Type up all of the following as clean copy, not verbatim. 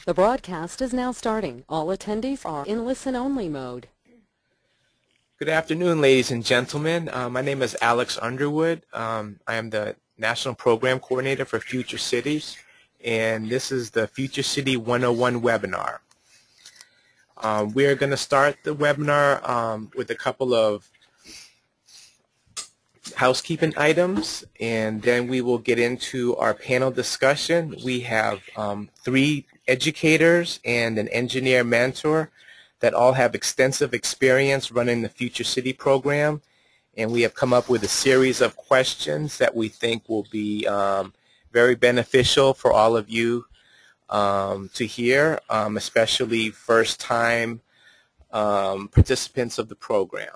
The broadcast is now starting. All attendees are in listen-only mode. Good afternoon, ladies and gentlemen. My name is Alex Underwood. I am the National Program Coordinator for Future Cities, and this is the Future City 101 webinar. We are going to start the webinar with a couple of housekeeping items, and then we will get into our panel discussion. We have 3 educators and an engineer mentor that all have extensive experience running the Future City program, and we have come up with a series of questions that we think will be very beneficial for all of you to hear, especially first-time participants of the program.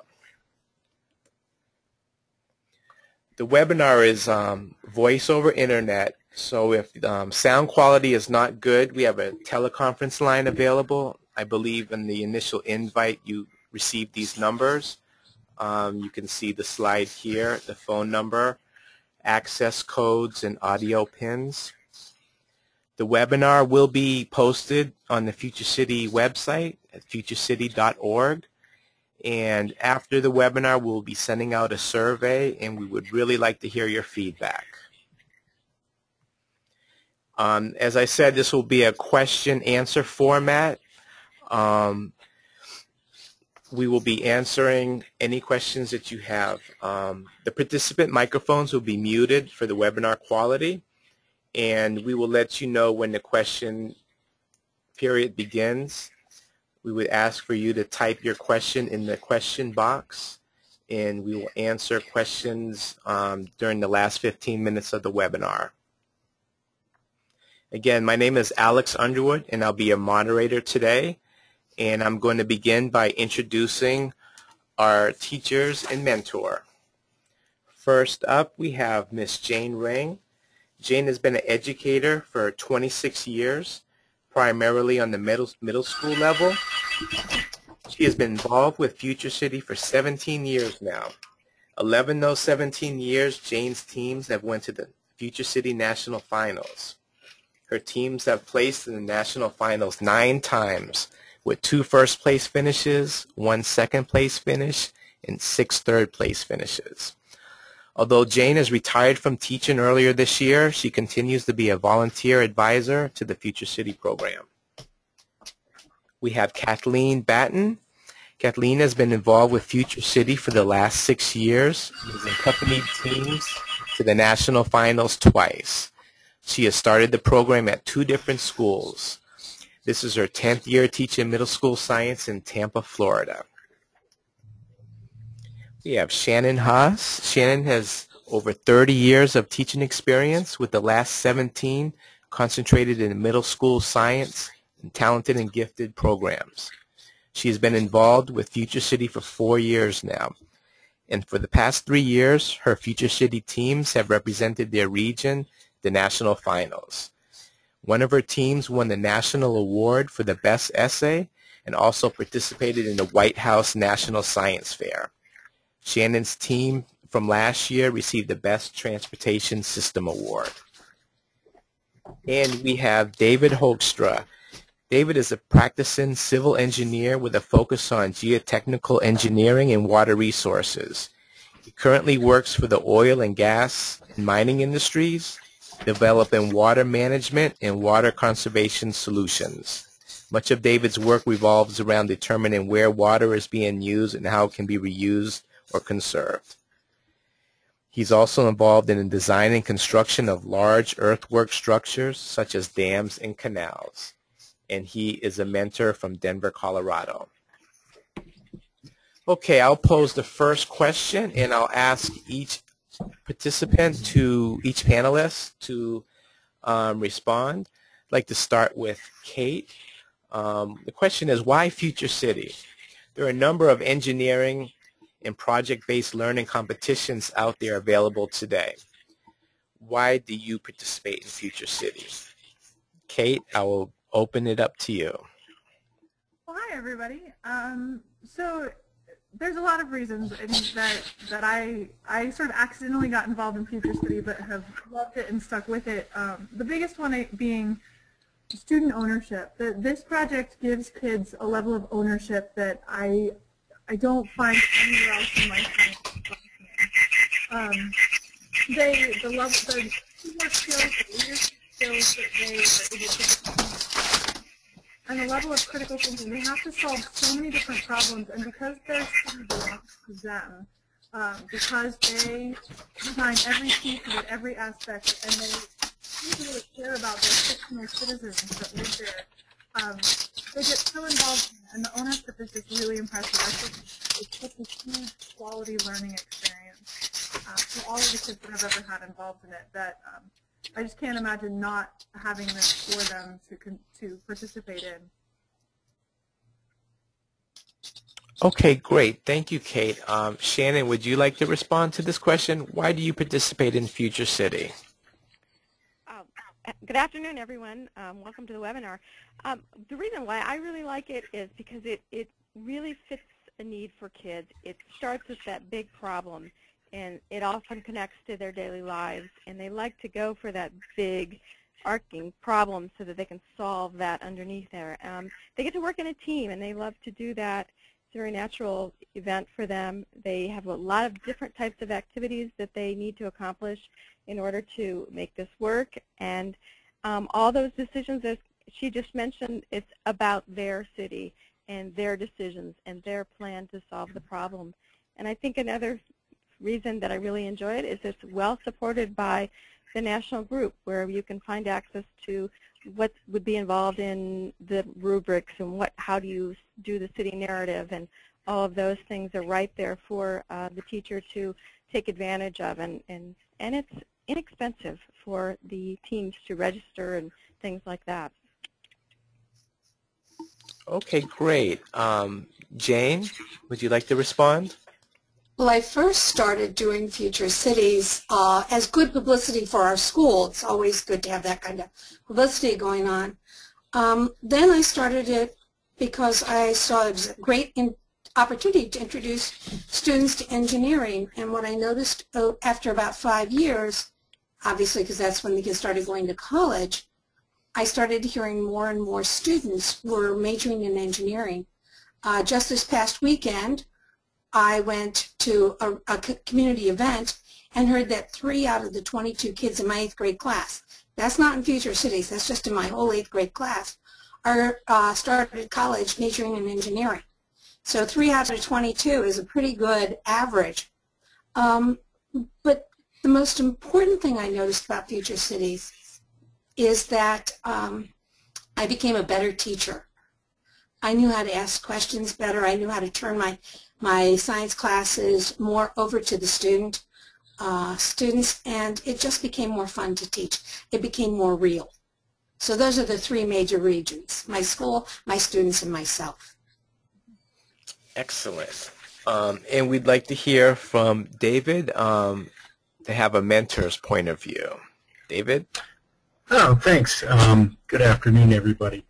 The webinar is voice over internet, so if sound quality is not good, we have a teleconference line available. I believe in the initial invite you received these numbers. You can see the slide here, the phone number, access codes, and audio pins. The webinar will be posted on the Future City website at futurecity.org. And after the webinar, we'll be sending out a survey, and we would really like to hear your feedback. As I said, this will be a question-answer format. We will be answering any questions that you have. The participant microphones will be muted for the webinar quality, and we will let you know when the question period begins. We would ask for you to type your question in the question box, and we will answer questions during the last 15 minutes of the webinar. Again, my name is Alex Underwood, and I'll be your moderator today. And I'm going to begin by introducing our teachers and mentor. First up, we have Miss Jane Ring. Jane has been an educator for 26 years, primarily on the middle school level. She has been involved with Future City for 17 years now. 11 of those 17 years, Jane's teams have went to the Future City National Finals. Her teams have placed in the National Finals 9 times, with 2 first-place finishes, 1 second-place finish, and 6 third-place finishes. Although Jane has retired from teaching earlier this year, she continues to be a volunteer advisor to the Future City program. We have Kathleen Batten. Kathleen has been involved with Future City for the last 6 years. She has accompanied teams to the national finals twice. She has started the program at 2 different schools. This is her 10th year teaching middle school science in Tampa, Florida. We have Shannon Haas. Shannon has over 30 years of teaching experience, with the last 17 concentrated in middle school science and talented and gifted programs. She has been involved with Future City for 4 years now. And for the past 3 years, her Future City teams have represented their region, the national finals. One of her teams won the National Award for the Best Essay and also participated in the White House National Science Fair. Shannon's team from last year received the Best Transportation System Award. And we have David Hoekstra. David is a practicing civil engineer with a focus on geotechnical engineering and water resources. He currently works for the oil and gas and mining industries, developing water management and water conservation solutions. Much of David's work revolves around determining where water is being used and how it can be reused or conserved. He's also involved in the design and construction of large earthwork structures such as dams and canals. And he is a mentor from Denver, Colorado. Okay, I'll pose the first question, and I'll ask each participant each panelist to respond. I'd like to start with Kate. The question is, why Future City? There are a number of engineering and project-based learning competitions out there available today. Why do you participate in Future City? Kate, I will open it up to you. Well, hi, everybody. So there's a lot of reasons that I sort of accidentally got involved in Future City, but have loved it and stuck with it. The biggest one being student ownership. This project gives kids a level of ownership that I don't find anywhere else in my science classroom. The teamwork skills, the leadership skills that they are able to, and the level of critical thinking. They have to solve so many different problems, and because their city belongs to them, because they design every piece of it, every aspect, and they really care about their fictional citizens that live there. They get so involved in it, and the ownership is just really impressive. I think it's such a huge quality learning experience for all of the kids that I've ever had involved in it that I just can't imagine not having this for them to participate in. Okay, great. Thank you, Kate. Shannon, would you like to respond to this question? Why do you participate in Future City? Good afternoon, everyone. Welcome to the webinar. The reason why I really like it is because it really fits a need for kids. It starts with that big problem, and it often connects to their daily lives, and they like to go for that big arcing problem so that they can solve that underneath there. They get to work in a team, and they love to do that. It's a very natural event for them. They have a lot of different types of activities that they need to accomplish in order to make this work. And all those decisions, as she just mentioned, it's about their city and their decisions and their plan to solve the problem. And I think another reason that I really enjoy it is it's well supported by the national group, where you can find access to what would be involved in the rubrics and how do you do the city narrative, and all of those things are right there for the teacher to take advantage of, and it's inexpensive for the teams to register and things like that. Okay, great. Jane, would you like to respond? Well, I first started doing Future Cities as good publicity for our school. It's always good to have that kind of publicity going on. Then I started it because I saw it was a great opportunity to introduce students to engineering. And what I noticed after about 5 years, obviously because that's when the kids started going to college, I started hearing more and more students were majoring in engineering. Just this past weekend, I went to a community event and heard that 3 out of the 22 kids in my 8th grade class, that's not in Future Cities, that's just in my whole 8th grade class, are started college majoring in engineering. So 3 out of 22 is a pretty good average. But the most important thing I noticed about Future Cities is that I became a better teacher. I knew how to ask questions better. I knew how to turn my science classes more over to the students, and it just became more fun to teach. It became more real. So those are the 3 major regions: my school, my students, and myself. Excellent. And we'd like to hear from David to have a mentor's point of view. David? Oh, thanks. Good afternoon, everybody.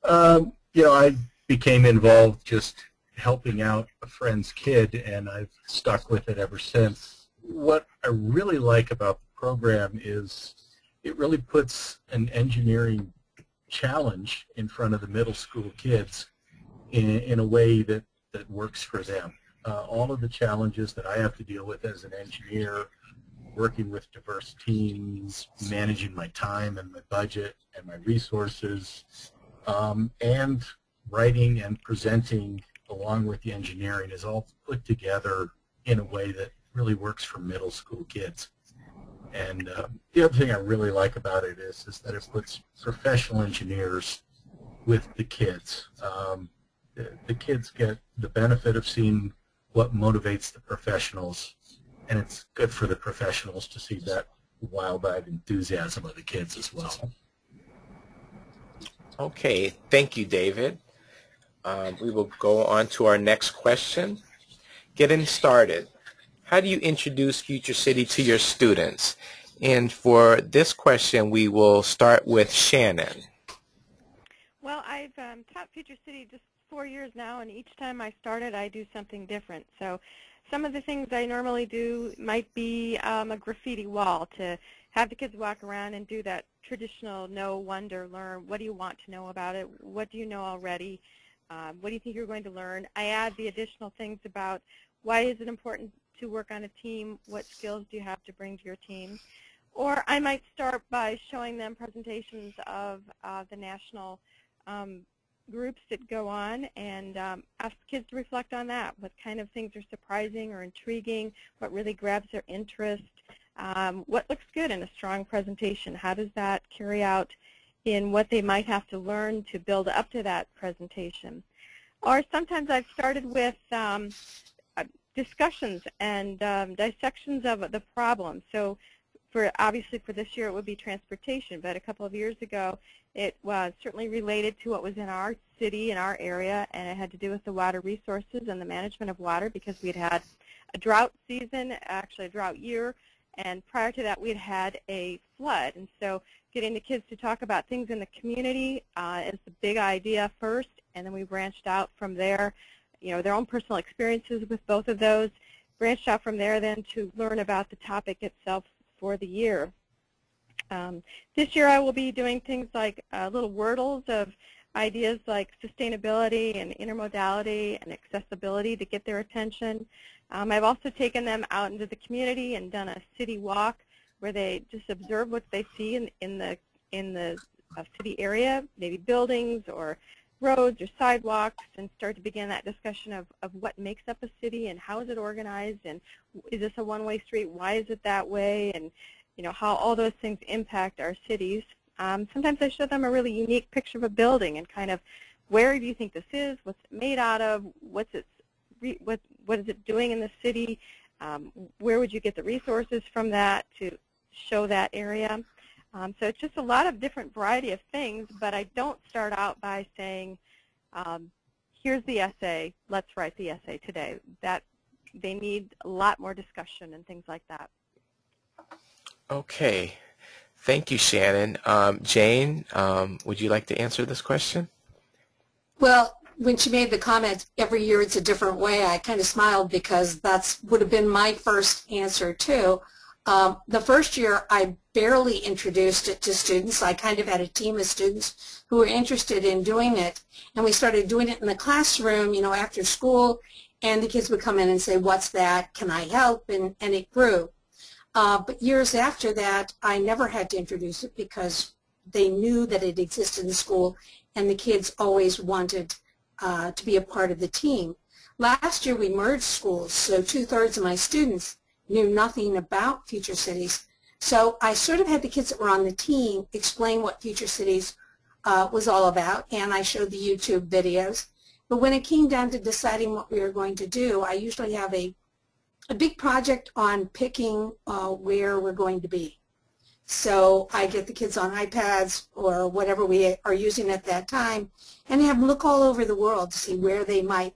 I became involved just helping out a friend's kid, and I've stuck with it ever since. What I really like about the program is it really puts an engineering challenge in front of the middle school kids in a way that works for them. All of the challenges that I have to deal with as an engineer, working with diverse teams, managing my time and my budget and my resources, and writing and presenting along with the engineering is all put together in a way that really works for middle school kids. And the other thing I really like about it is that it puts professional engineers with the kids. The kids get the benefit of seeing what motivates the professionals, and it's good for the professionals to see that wild-eyed enthusiasm of the kids as well. Okay, thank you, David. We will go on to our next question. Getting started. How do you introduce Future City to your students? And for this question, we will start with Shannon. Well, I've taught Future City just 4 years now, and each time I start it, I do something different. So some of the things I normally do might be a graffiti wall to have the kids walk around and do that traditional know, wonder, learn. What do you want to know about it? What do you know already? What do you think you're going to learn? I add the additional things about why is it important to work on a team? What skills do you have to bring to your team? Or I might start by showing them presentations of the national groups that go on and ask kids to reflect on that. What kind of things are surprising or intriguing? What really grabs their interest? What looks good in a strong presentation? How does that carry out in what they might have to learn to build up to that presentation? Or sometimes I've started with discussions and dissections of the problem. So obviously for this year it would be transportation, but a couple of years ago it was certainly related to what was in our city, in our area, and it had to do with the water resources and the management of water, because we'd had a drought season, actually a drought year, and prior to that we'd had a flood. And so getting the kids to talk about things in the community is the big idea first, and then we branched out from there, their own personal experiences with both of those, branched out from there then to learn about the topic itself for the year. This year I will be doing things like little wordles of ideas like sustainability and intermodality and accessibility to get their attention. I've also taken them out into the community and done a city walk where they just observe what they see in the city area, maybe buildings or roads or sidewalks, and start to begin that discussion of what makes up a city and how is it organized, and is this a one-way street, why is it that way, and how all those things impact our cities. Sometimes I show them a really unique picture of a building and kind of, where do you think this is, what's it made out of, what is it doing in the city, where would you get the resources from that to show that area. So it's just a lot of different variety of things, but I don't start out by saying, here's the essay, let's write the essay today. That they need a lot more discussion and things like that. Okay. Thank you, Shannon. Jane, would you like to answer this question? Well, when she made the comment, every year it's a different way, I kind of smiled because that would have been my first answer too. The first year I barely introduced it to students. I kind of had a team of students who were interested in doing it, and we started doing it in the classroom, after school, and the kids would come in and say, what's that, can I help, and it grew. But years after that, I never had to introduce it because they knew that it existed in school, and the kids always wanted to be a part of the team. Last year we merged schools, so 2/3 of my students knew nothing about Future Cities. So I sort of had the kids that were on the team explain what Future Cities was all about, and I showed the YouTube videos. But when it came down to deciding what we were going to do, I usually have a big project on picking where we're going to be. So I get the kids on iPads or whatever we are using at that time and have them look all over the world to see where they might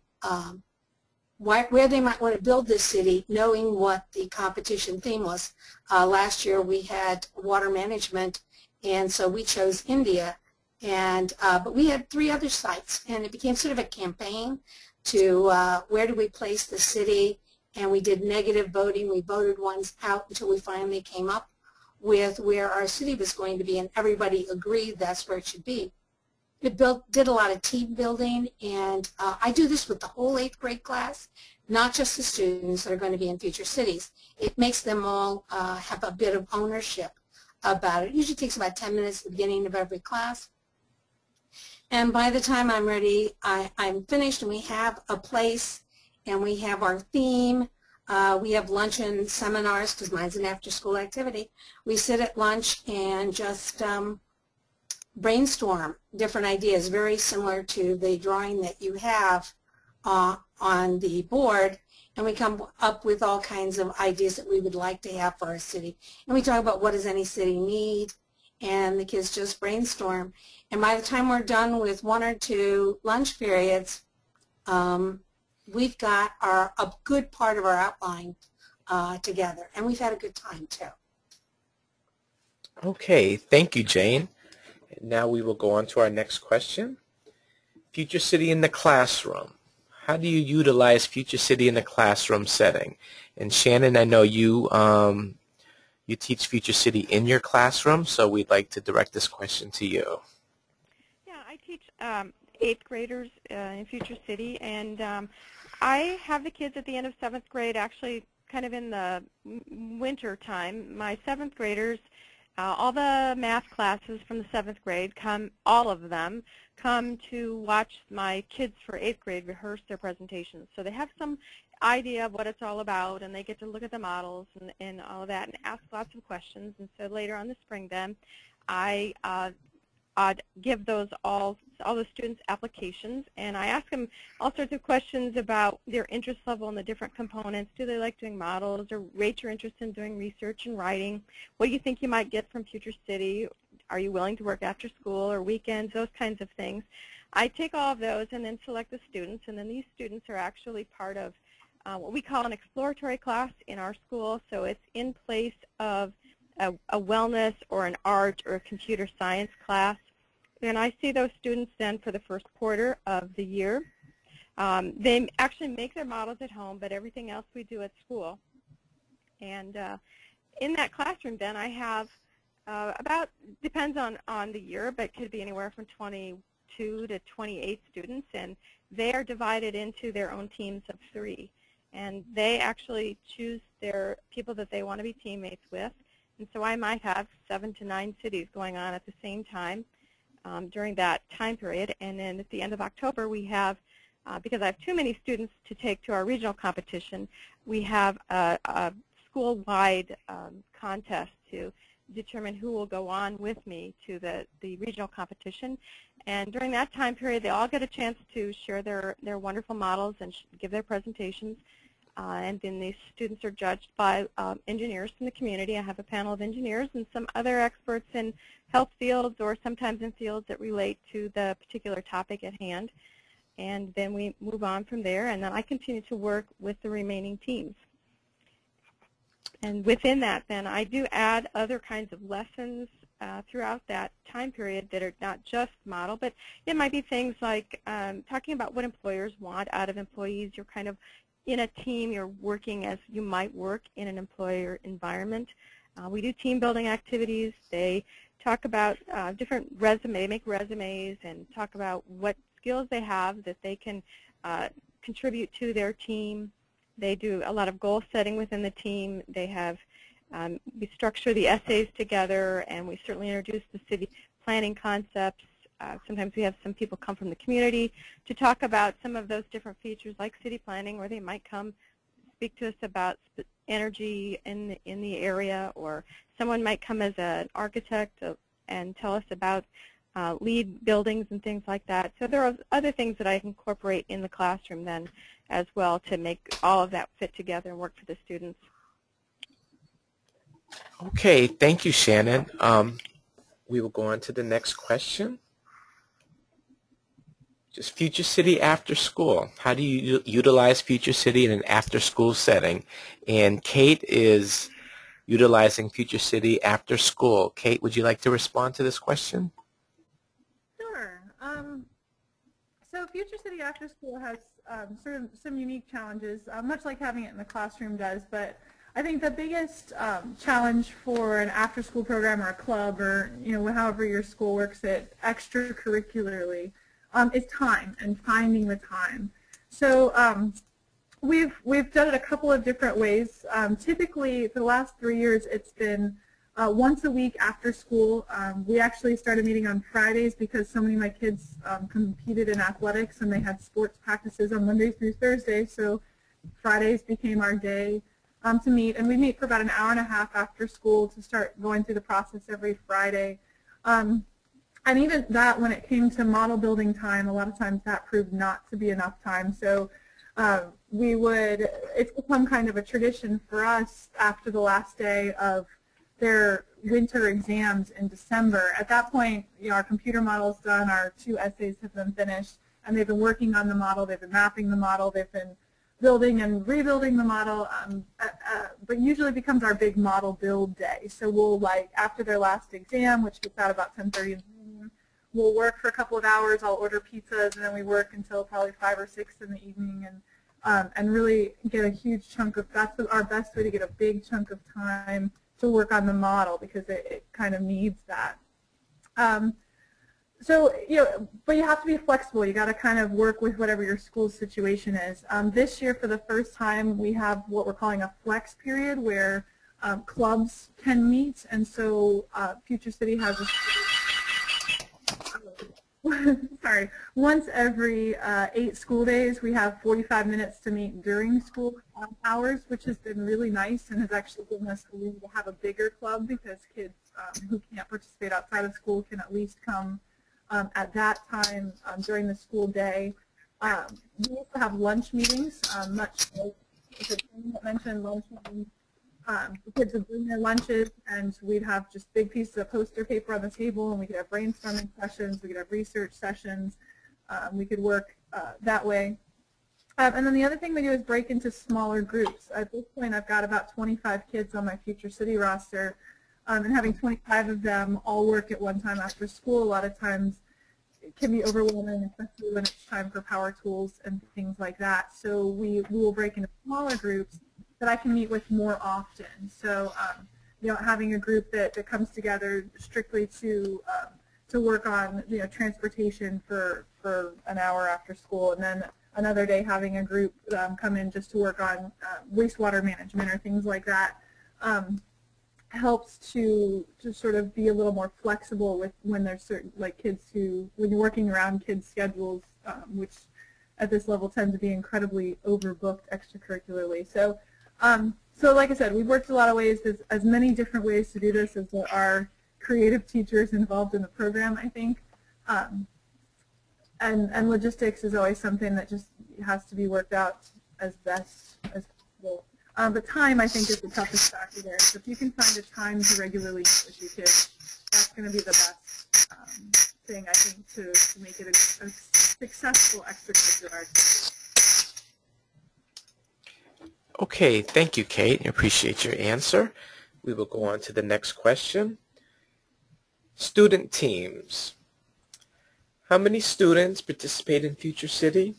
want to build this city, knowing what the competition theme was. Last year we had water management, and so we chose India, and but we had 3 other sites, and it became sort of a campaign to where do we place the city, and we did negative voting. We voted ones out until we finally came up with where our city was going to be, and everybody agreed that's where it should be. It did a lot of team building, and I do this with the whole 8th grade class, not just the students that are going to be in Future Cities. It makes them all have a bit of ownership about it. It usually takes about 10 minutes at the beginning of every class. And by the time I'm ready, I'm finished, and we have a place, and we have our theme. We have luncheon seminars, because mine's an after-school activity. We sit at lunch and just brainstorm different ideas, very similar to the drawing that you have on the board, and we come up with all kinds of ideas that we would like to have for our city. And we talk about what does any city need, and the kids just brainstorm. And by the time we're done with 1 or 2 lunch periods, we've got a good part of our outline together, and we've had a good time too. Okay, thank you, Jane. Now we will go on to our next question. Future City in the classroom. How do you utilize Future City in the classroom setting? And Shannon, I know you you teach Future City in your classroom, so we'd like to direct this question to you. Yeah, I teach 8th graders in Future City, and I have the kids at the end of 7th grade, actually kind of in the winter time. My 7th graders, all the math classes from the 7th grade all of them come to watch my kids for 8th grade rehearse their presentations. So they have some idea of what it's all about, and they get to look at the models and all of that and ask lots of questions. And so later on the spring then, I'd give those all the students applications, and I ask them all sorts of questions about their interest level in the different components. Do they like doing models, or rate your interest in doing research and writing? What do you think you might get from Future City? Are you willing to work after school or weekends? Those kinds of things. I take all of those and then select the students, and then these students are actually part of what we call an exploratory class in our school. So it's in place of a wellness or an art or a computer science class. And I see those students then for the first quarter of the year. They actually make their models at home, but everything else we do at school. And in that classroom then I have depends on the year, but could be anywhere from 22 to 28 students, and they are divided into their own teams of 3. And they actually choose their people that they want to be teammates with. And so I might have 7 to 9 cities going on at the same time during that time period. And then at the end of October, we have, because I have too many students to take to our regional competition, we have a school-wide contest to determine who will go on with me to the regional competition. And during that time period, they all get a chance to share their wonderful models and give their presentations. And then these students are judged by engineers from the community. I have a panel of engineers and some other experts in health fields or sometimes in fields that relate to the particular topic at hand. And then we move on from there, and then I continue to work with the remaining teams. And within that, then, I do add other kinds of lessons throughout that time period that are not just model, but it might be things like talking about what employers want out of employees. You're kind of in a team, you're working as you might work in an employer environment. We do team building activities. They talk about they make resumes and talk about what skills they have that they can contribute to their team. They do a lot of goal setting within the team. They have, we structure the essays together, and we certainly introduce the city planning concepts. Sometimes we have some people come from the community to talk about some of those different features like city planning, or they might come speak to us about energy in the area, or someone might come as an architect and tell us about LEED buildings and things like that. So there are other things that I incorporate in the classroom then as well to make all of that fit together and work for the students. Okay, thank you, Shannon. We will go on to the next question. Just Future City after school. How do you utilize Future City in an after-school setting? And Kate is utilizing Future City after school. Kate, would you like to respond to this question? Sure. So Future City After School has sort of some unique challenges, much like having it in the classroom does, but I think the biggest challenge for an after-school program or a club, or however your school works it extracurricularly, is time and finding the time. So we've done it a couple of different ways. Typically, for the last 3 years, it's been once a week after school. We actually started meeting on Fridays because so many of my kids competed in athletics and they had sports practices on Monday through Thursday, so Fridays became our day to meet. And we meet for about an hour and a half after school to start going through the process every Friday. And even that, when it came to model building time, a lot of times that proved not to be enough time. So it's become kind of a tradition for us after the last day of their winter exams in December. At that point, our computer model's done, our 2 essays have been finished, and they've been working on the model, they've been mapping the model, they've been building and rebuilding the model, but usually becomes our big model build day. So we'll, after their last exam, which gets out about 10:30 in the morning, we'll work for a couple of hours. I'll order pizzas, and then we work until probably 5 or 6 in the evening, and really get a huge chunk of, that's our best way to get a big chunk of time to work on the model, because it kind of needs that. So, but you have to be flexible. You got to kind of work with whatever your school's situation is. This year, for the first time, we have what we're calling a flex period, where clubs can meet, and so Future City has sorry, once every 8 school days, we have 45 minutes to meet during school hours, which has been really nice and has actually given us the room to have a bigger club, because kids who can't participate outside of school can at least come at that time during the school day. We also have lunch meetings, much like the mentioned lunch meetings. The kids would bring their lunches, and we'd have just big pieces of poster paper on the table, and we could have brainstorming sessions, we could have research sessions, we could work that way. And then the other thing we do is break into smaller groups. At this point, I've got about 25 kids on my Future City roster, and having 25 of them all work at one time after school, a lot of times it can be overwhelming, especially when it's time for power tools and things like that. So we will break into smaller groups that I can meet with more often. So, having a group that comes together strictly to work on, transportation for an hour after school, and then another day having a group come in just to work on wastewater management or things like that, helps to sort of be a little more flexible with when there's certain, like, kids when you're working around kids' schedules, which at this level tend to be incredibly overbooked extracurricularly. So, so like I said, we've worked a lot of ways. There's as many different ways to do this as there are creative teachers involved in the program, I think. And logistics is always something that just has to be worked out as best as possible. But time, I think, is the toughest factor there. So if you can find a time to regularly meet with your kids, that's going to be the best thing, I think, to make it a successful extracurricular activity. Okay, thank you, Kate. I appreciate your answer. We will go on to the next question. Student teams. How many students participate in Future City?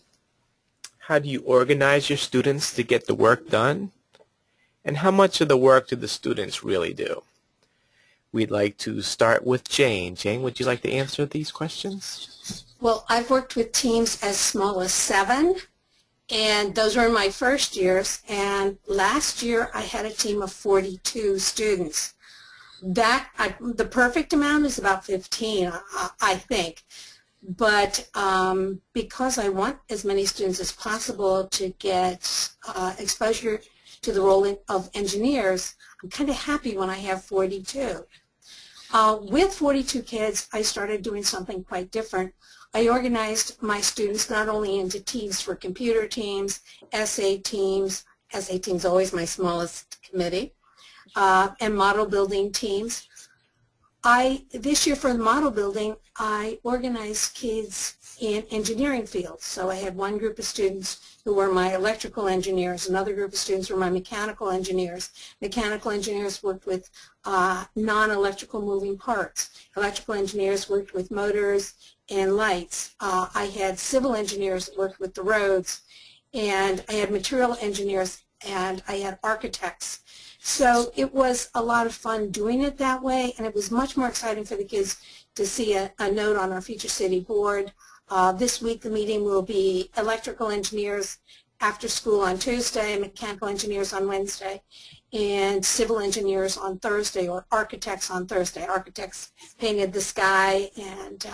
How do you organize your students to get the work done? And how much of the work do the students really do? We'd like to start with Jane. Jane, would you like to answer these questions? Well, I've worked with teams as small as 7, and those were in my first years. And last year, I had a team of 42 students. The perfect amount is about 15, I think. But because I want as many students as possible to get exposure to the role of engineers, I'm kind of happy when I have 42. With 42 kids, I started doing something quite different. I organized my students not only into teams for computer teams, essay teams always my smallest committee, and model building teams. This year for the model building, I organized kids in engineering fields. So I had one group of students who were my electrical engineers, another group of students were my mechanical engineers. Mechanical engineers worked with non-electrical moving parts. Electrical engineers worked with motors and lights. I had civil engineers that worked with the roads, and I had material engineers, and I had architects. So it was a lot of fun doing it that way, and it was much more exciting for the kids to see a note on our Future City board. This week the meeting will be electrical engineers after school on Tuesday, mechanical engineers on Wednesday, and civil engineers on Thursday, or architects on Thursday. Architects painted the sky and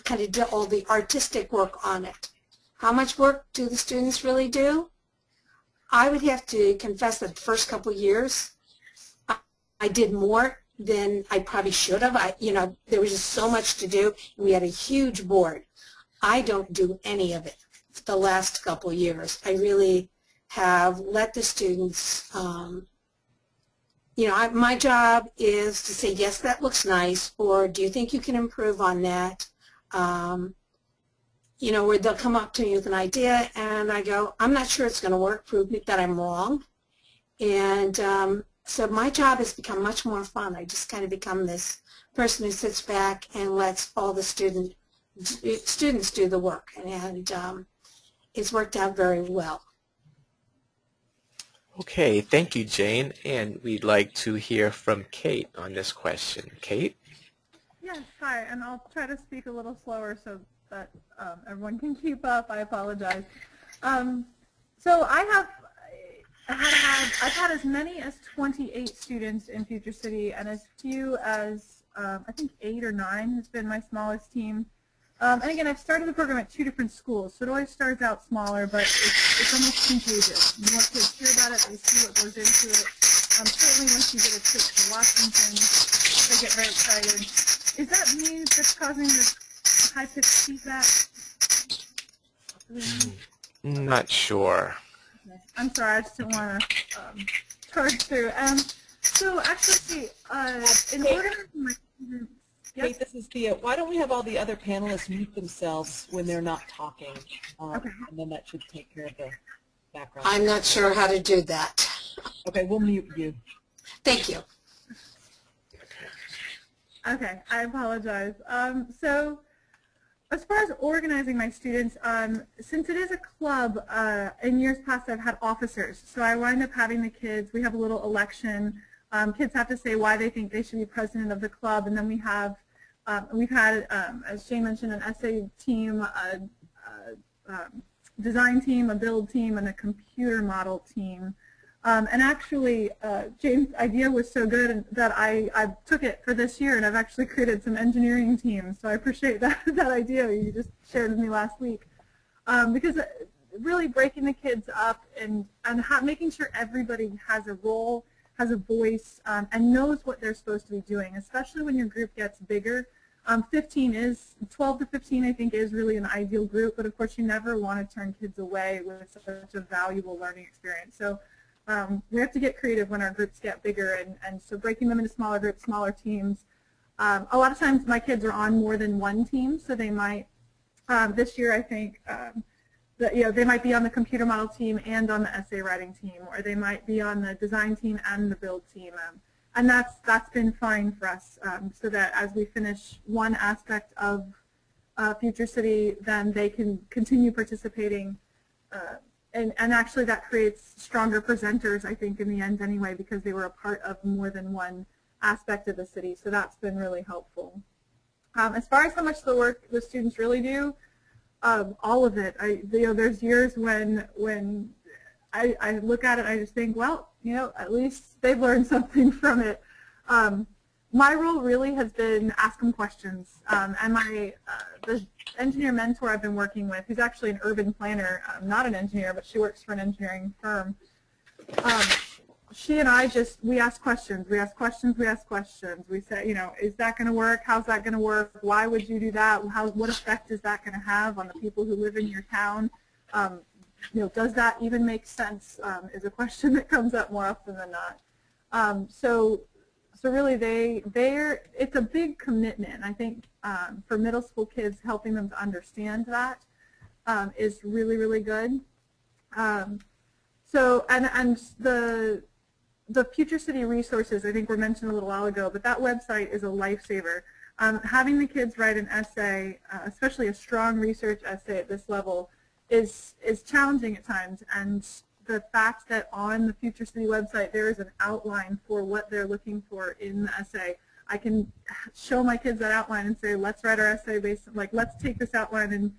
kind of did all the artistic work on it. How much work do the students really do? I would have to confess that the first couple years, I did more than I probably should have. There was just so much to do, and we had a huge board. I don't do any of it the last couple years. I really have let the students, my job is to say, yes, that looks nice, or do you think you can improve on that? Where they'll come up to me with an idea, and I go, I'm not sure it's going to work, prove me that I'm wrong. And So my job has become much more fun. I just kind of become this person who sits back and lets all the students do the work, and it's worked out very well. Okay, thank you, Jane. And we'd like to hear from Kate on this question. Kate? Yes, hi, and I'll try to speak a little slower so that everyone can keep up. I apologize. So I've had as many as 28 students in Future City, and as few as I think 8 or 9 has been my smallest team. And again, I've started the program at 2 different schools, so it always starts out smaller, but it's almost contagious. The more kids hear about it, they see what goes into it. Certainly once you get a trip to Washington, they get very excited. Is that me that's causing this high-pitched feedback? Not sure. Okay. I'm sorry, I just didn't want to charge through. So actually, in order for my students, yes? Kate, this is Thea. Why don't we have all the other panelists mute themselves when they're not talking? Okay. And then that should take care of the background. I'm not sure how to do that. Okay, we'll mute you. Thank you. Okay, I apologize. So as far as organizing my students, since it is a club, in years past I've had officers. So I wind up having the kids, we have a little election. Kids have to say why they think they should be president of the club, and then we have, we've had, as Jane mentioned, an essay team, a design team, a build team, and a computer model team. And actually, Jane's idea was so good that I took it for this year, and I've actually created some engineering teams. So I appreciate that idea you just shared with me last week. Because really breaking the kids up and making sure everybody has a role, has a voice, and knows what they're supposed to be doing, especially when your group gets bigger. 12 to 15 I think is really an ideal group, but of course you never want to turn kids away with such a valuable learning experience. So we have to get creative when our groups get bigger, and so breaking them into smaller groups, smaller teams. A lot of times my kids are on more than one team, so they might, this year I think, they might be on the computer model team and on the essay writing team, or they might be on the design team and the build team. And that's been fine for us, so that as we finish one aspect of Future City, then they can continue participating. And actually that creates stronger presenters, I think, in the end anyway, because they were a part of more than one aspect of the city. So that's been really helpful. As far as how much the work the students really do, all of it. There's years when I look at it, I just think, well, at least they've learned something from it. My role really has been ask them questions, and the engineer mentor I've been working with, who's actually an urban planner, not an engineer, but she works for an engineering firm. She and I we ask questions. We ask questions. We ask questions. We say, is that going to work? How's that going to work? Why would you do that? What effect is that going to have on the people who live in your town? Does that even make sense? Is a question that comes up more often than not. So really, it's a big commitment. I think for middle school kids, helping them to understand that is really, really good. So the Future City resources, I think were mentioned a little while ago, but that website is a lifesaver. Having the kids write an essay, especially a strong research essay at this level, is challenging at times. And the fact that on the Future City website there is an outline for what they're looking for in the essay, I can show my kids that outline and say, let's write our essay based on, let's take this outline and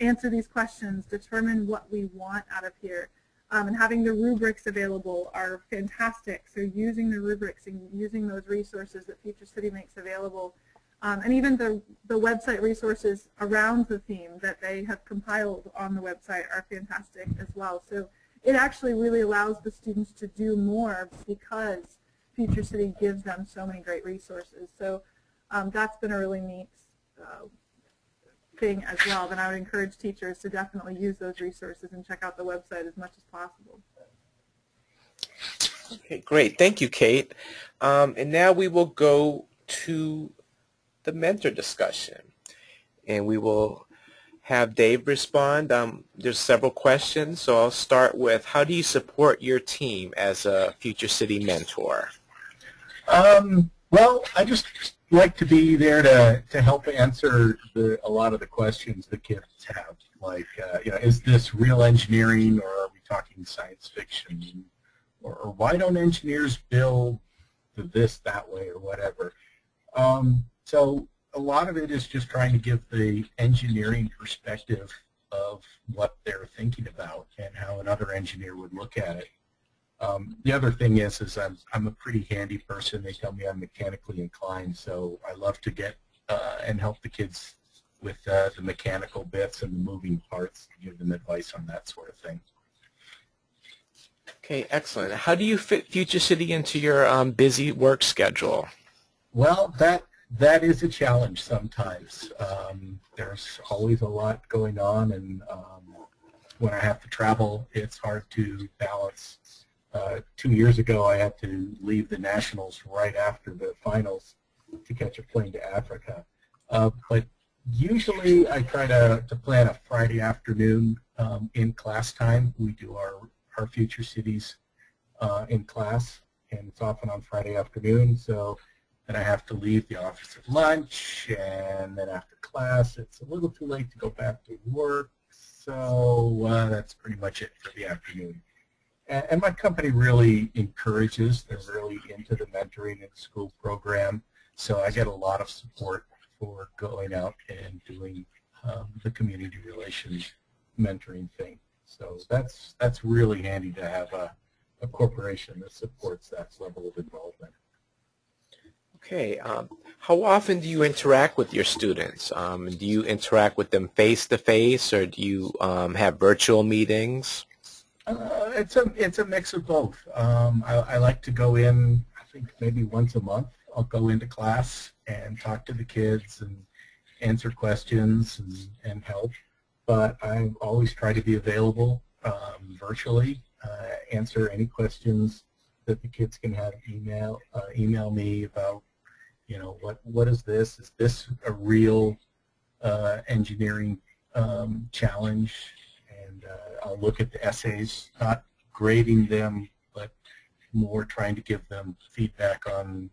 answer these questions, determine what we want out of here. And having the rubrics available are fantastic. So using the rubrics and using those resources that Future City makes available, and even the website resources around the theme that they have compiled on the website are fantastic as well. So it actually really allows the students to do more because Future City gives them so many great resources. So that's been a really neat thing as well. Then I would encourage teachers to definitely use those resources and check out the website as much as possible. Okay, great. Thank you, Kate. And now we will go to the mentor discussion. And we will have Dave respond. There's several questions, so I'll start with, how do you support your team as a Future City mentor? Well, I just like to be there to help answer a lot of the questions the kids have. Like, is this real engineering, or are we talking science fiction? Or why don't engineers build this that way, or whatever? So a lot of it is just trying to give the engineering perspective of what they're thinking about and how another engineer would look at it. The other thing is I'm a pretty handy person. They tell me I'm mechanically inclined, so I love to get and help the kids with the mechanical bits and the moving parts, give them advice on that sort of thing. Okay, excellent. How do you fit Future City into your busy work schedule? Well, that is a challenge sometimes. There's always a lot going on, and when I have to travel, it's hard to balance. 2 years ago, I had to leave the Nationals right after the finals to catch a plane to Africa. But usually I try to plan a Friday afternoon in class time. We do our Future Cities in class, and it's often on Friday afternoon. So then I have to leave the office at lunch, and then after class, it's a little too late to go back to work. So that's pretty much it for the afternoon. And my company really encourages, they're really into the mentoring and school program, so I get a lot of support for going out and doing the community relations mentoring thing. So that's really handy to have a corporation that supports that level of involvement. Okay, how often do you interact with your students? Do you interact with them face-to-face, or do you have virtual meetings? It's a mix of both. I like to go in, I think maybe once a month. I'll go into class and talk to the kids and answer questions and help. But I always try to be available virtually, answer any questions that the kids can have. Email me about, what is this? Is this a real engineering challenge? And I'll look at the essays, not grading them, but more trying to give them feedback on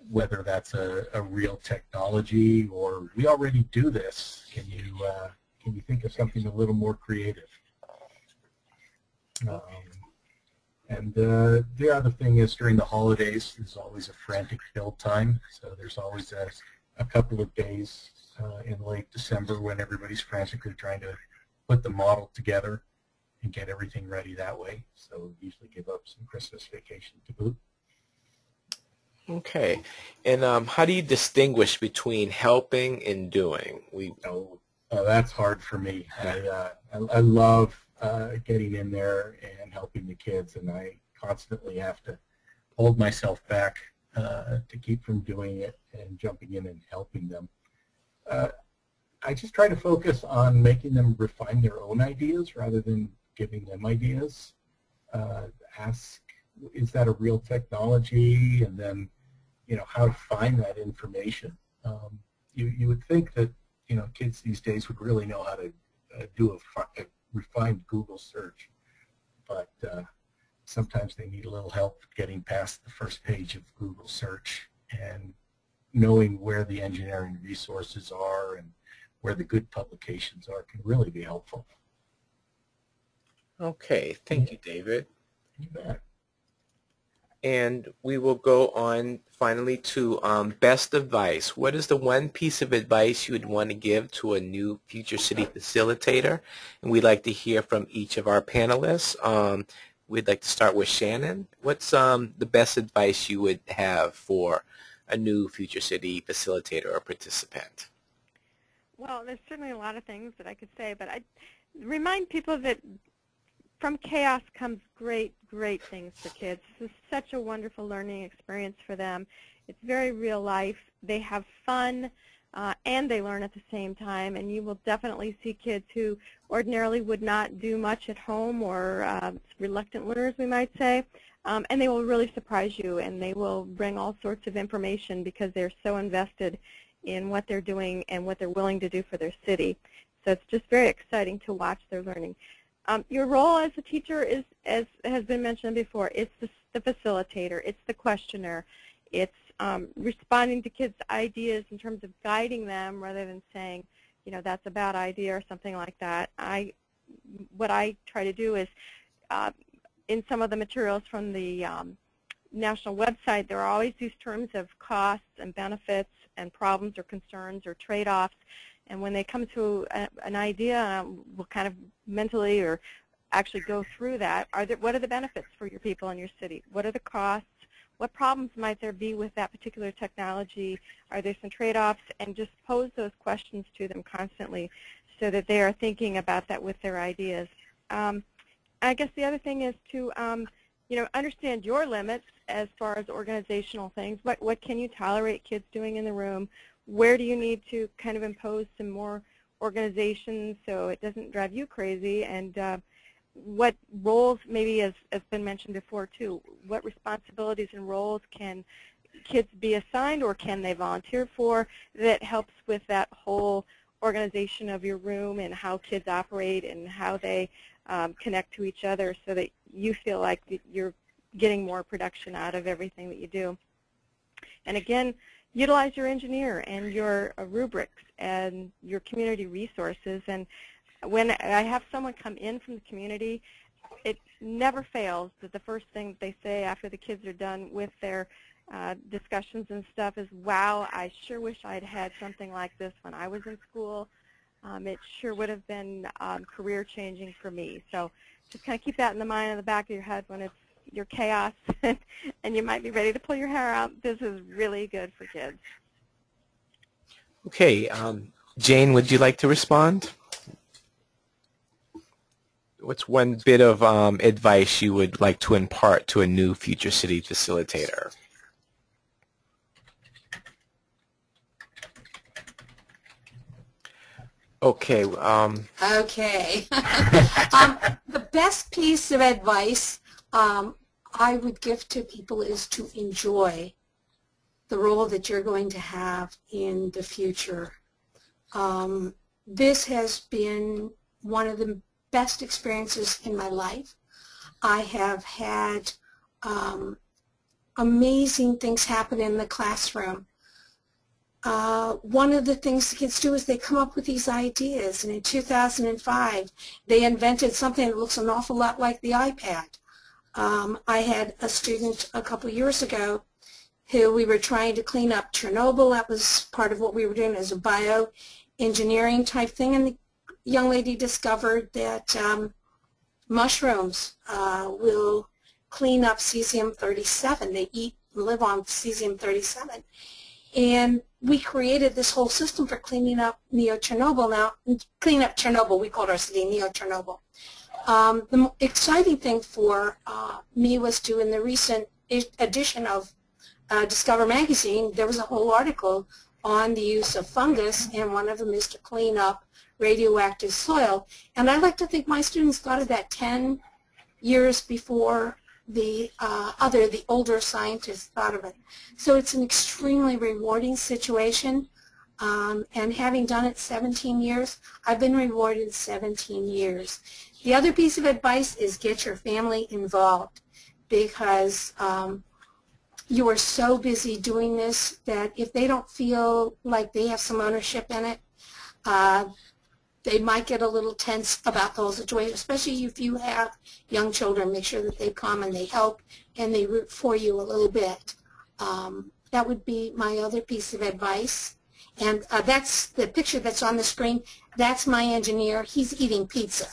whether that's a real technology, or we already do this. Can you think of something a little more creative? And the other thing is, during the holidays, there's always a frantic build time. So there's always a couple of days in late December when everybody's frantically trying to put the model together and get everything ready that way. So we usually give up some Christmas vacation to boot. Okay, and how do you distinguish between helping and doing? Oh, that's hard for me. I love getting in there and helping the kids, and I constantly have to hold myself back to keep from doing it and jumping in and helping them. I just try to focus on making them refine their own ideas rather than giving them ideas. Ask, is that a real technology? And then, how to find that information. You would think that, kids these days would really know how to do a refined Google search, but sometimes they need a little help getting past the first page of Google search and knowing where the engineering resources are and where the good publications are can really be helpful. Okay, thank you, David. You bet. And we will go on finally to best advice. What is the one piece of advice you would want to give to a new Future City facilitator? And we'd like to hear from each of our panelists. We'd like to start with Shannon. What's the best advice you would have for a new Future City facilitator or participant? Well, there's certainly a lot of things that I could say, but I remind people that from chaos comes great, great things for kids. This is such a wonderful learning experience for them. It's very real life. They have fun, and they learn at the same time, and you will definitely see kids who ordinarily would not do much at home, or reluctant learners, we might say, and they will really surprise you, and they will bring all sorts of information because they're so invested in what they're doing and what they're willing to do for their city. So it's just very exciting to watch their learning. Your role as a teacher is, as has been mentioned before, it's the facilitator, it's the questioner, it's responding to kids' ideas in terms of guiding them rather than saying, you know, that's a bad idea or something like that. What I try to do is, in some of the materials from the national website, there are always these terms of costs and benefits and problems or concerns or trade-offs. And when they come to an idea, we'll kind of mentally or actually go through that. What are the benefits for your people in your city? What are the costs? What problems might there be with that particular technology? Are there some trade-offs? And just pose those questions to them constantly so that they are thinking about that with their ideas. I guess the other thing is to you know, understand your limits as far as organizational things. What can you tolerate kids doing in the room? Where do you need to kind of impose some more organization so it doesn't drive you crazy? And what roles, maybe as been mentioned before too, what responsibilities and roles can kids be assigned or can they volunteer for that helps with that whole organization of your room and how kids operate and how they connect to each other so that you feel like you're getting more production out of everything that you do. And again, utilize your engineer and your rubrics and your community resources. And when I have someone come in from the community, it never fails that the first thing that they say after the kids are done with their discussions and stuff is, wow, I sure wish I'd had something like this when I was in school. It sure would have been career changing for me. So just kind of keep that in the mind in the back of your head when it's your chaos and you might be ready to pull your hair out. This is really good for kids. Okay, Jane, would you like to respond? What's one bit of advice you would like to impart to a new Future City facilitator? Okay. Okay. The best piece of advice I would give to people is to enjoy the role that you're going to have in the future. This has been one of the best experiences in my life. I have had amazing things happen in the classroom. One of the things the kids do is they come up with these ideas, and in 2005 they invented something that looks an awful lot like the iPad. I had a student a couple years ago who we were trying to clean up Chernobyl. That was part of what we were doing as a bioengineering type thing, and the young lady discovered that mushrooms will clean up cesium-37. They eat and live on cesium-37. And we created this whole system for cleaning up Neo-Chernobyl. Now, cleaning up Chernobyl, we called our city Neo-Chernobyl. The exciting thing for me was to, in the recent edition of Discover Magazine, there was a whole article on the use of fungus, and one of them is to clean up radioactive soil. And I like to think my students thought of that 10 years before the older scientists thought of it. So it's an extremely rewarding situation, and having done it 17 years, I've been rewarded 17 years. The other piece of advice is get your family involved, because you are so busy doing this that if they don't feel like they have some ownership in it, they might get a little tense about the whole situation, especially if you have young children. Make sure that they come and they help and they root for you a little bit. That would be my other piece of advice. And that's the picture that's on the screen. That's my engineer. He's eating pizza.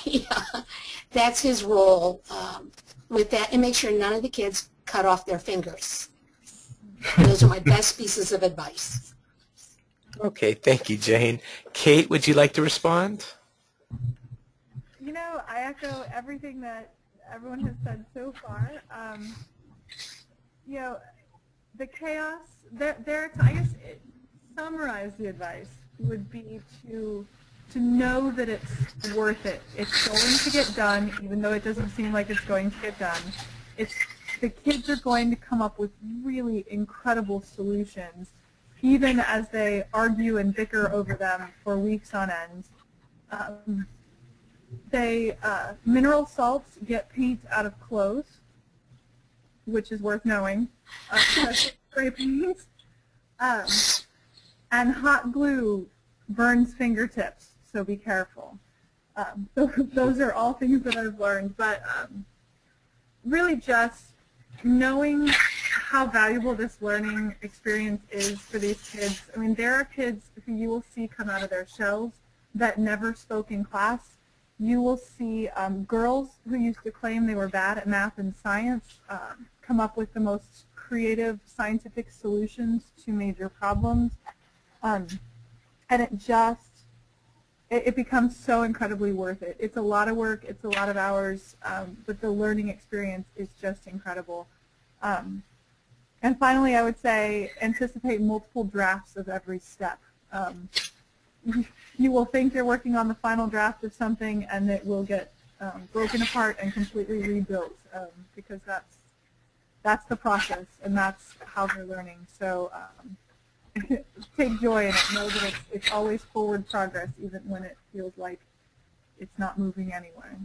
Yeah, that's his role with that. And make sure none of the kids cut off their fingers. Those are my best pieces of advice. Okay, thank you, Jane. Kate, would you like to respond? You know, I echo everything that everyone has said so far. You know, the chaos, I guess summarize the advice would be to know that it's worth it. It's going to get done, even though it doesn't seem like it's going to get done. The kids are going to come up with really incredible solutions. even as they argue and bicker over them for weeks on end. Mineral salts get paint out of clothes, which is worth knowing. Spray paint. And hot glue burns fingertips, so be careful. Those are all things that I've learned, but really just knowing how valuable this learning experience is for these kids. I mean, there are kids who you will see come out of their shells that never spoke in class. You will see girls who used to claim they were bad at math and science come up with the most creative scientific solutions to major problems. And it becomes so incredibly worth it. It's a lot of work, it's a lot of hours, but the learning experience is just incredible. And finally, I would say anticipate multiple drafts of every step. You will think you're working on the final draft of something, and it will get broken apart and completely rebuilt, because that's the process, and that's how they're learning. So take joy in it. Know that it's always forward progress, even when it feels like it's not moving anywhere.